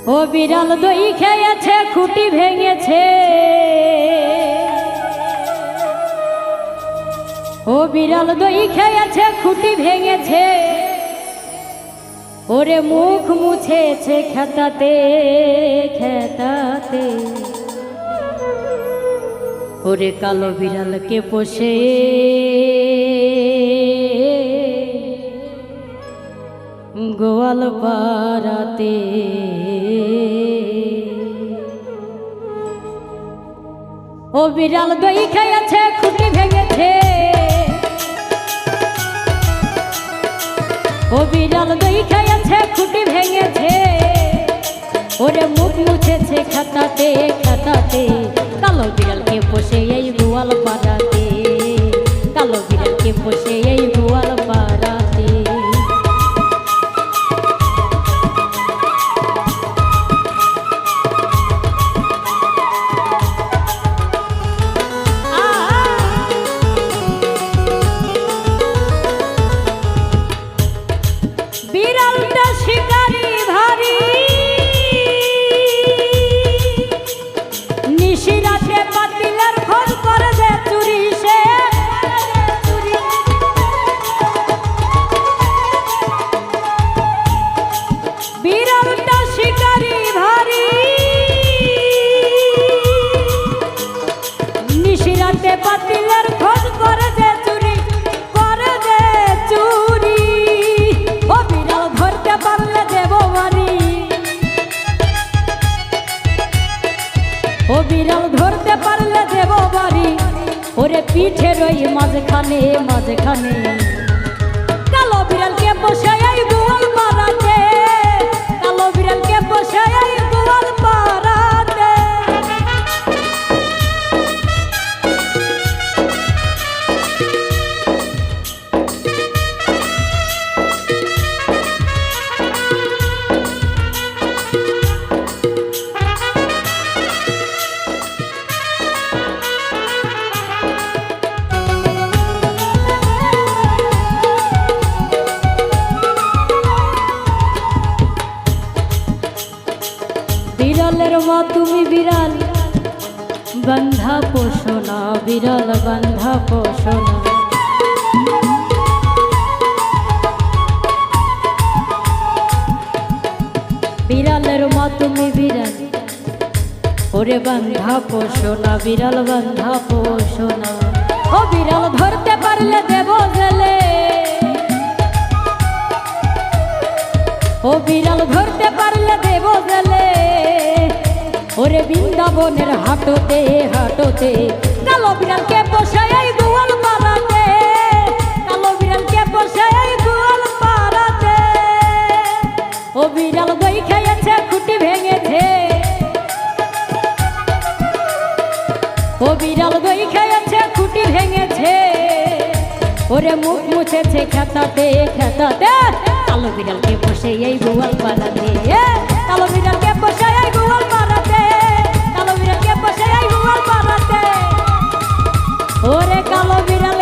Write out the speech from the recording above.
ও বিড়াল দই খেয়েছে খুঁটি ভেঙেছে, ও বিড়াল দই খেয়েছে খুঁটি ভেঙেছে, ওরে মুখ মুছেছে খেতাতে খেতাতে, ওরে কালো বিড়ালকে পোষে গোয়াল পাড়াতে। ও বিড়াল দই খেয়েছে খুঁটি ভেঙেছে, ও বিড়াল দই খেয়েছে খুঁটি ভেঙেছে, ওরে মুখ মুছেছে খেতাতে খেতাতে, কালো বিড়ালকে পোষে এই গোয়াল পাড়াতে, কালো বিড়ালকে পোষে এই গোয়াল পাড়াতে। বিড়ালটা শিকারি ভারী, নিশিরাতে পাতিলের খোঁজ করে দে চুরি সে, বিড়ালটা শিকারি ভারী, নিশিরাতে পাতিলের খোঁজ করে দে চুরি করে দে চুরি, ও বিড়াল ধরতে পারলে দেব বাড়ি, ও বিড়াল ধরতে পারলে দেব বাড়ি, ওরে পিঠের ওই মাঝখানে মাঝখানে, কালো বিড়ালকে বসে এই গোয়াল পাড়াতে, কালো বিড়ালকে বসে এই গোয়াল পাড়াতে। বিড়ালের মা তুমি বিড়াল বান্ধা পোষো না, বিড়াল বান্ধা পোষো না, বিড়ালের মা তুমি বিড়াল ওরে বান্ধা পোষো না, বিড়াল বান্ধা পোষো না, ও বিড়াল ধরতে পারলে দেব জেলে, ও বিড়াল ধরতে পারলে দেব জেলে, ওরে বৃন্দাবনের হাটতে হাটতে, কালো বিড়ালকে বসে এই গোয়াল পাড়াতে, কালো বিড়ালকে বসে এই গোয়াল পাড়াতে। ও বিড়াল দই খেয়েছে খুঁটি ভেঙেছে, ও বিড়াল দই খেয়েছে খুঁটি ভেঙেছে, ওরে মুখ মুছেছে খেতাতে খেতাতে, কালো বিড়ালকে বসে এই গোয়াল পাড়াতে, কালো বিড়ালকে বসে এই গোয়াল পাড়াতে, কালো বিড়ালকে বসে এই গোয়াল পাড়াতে, ওরে কালো বিড়াল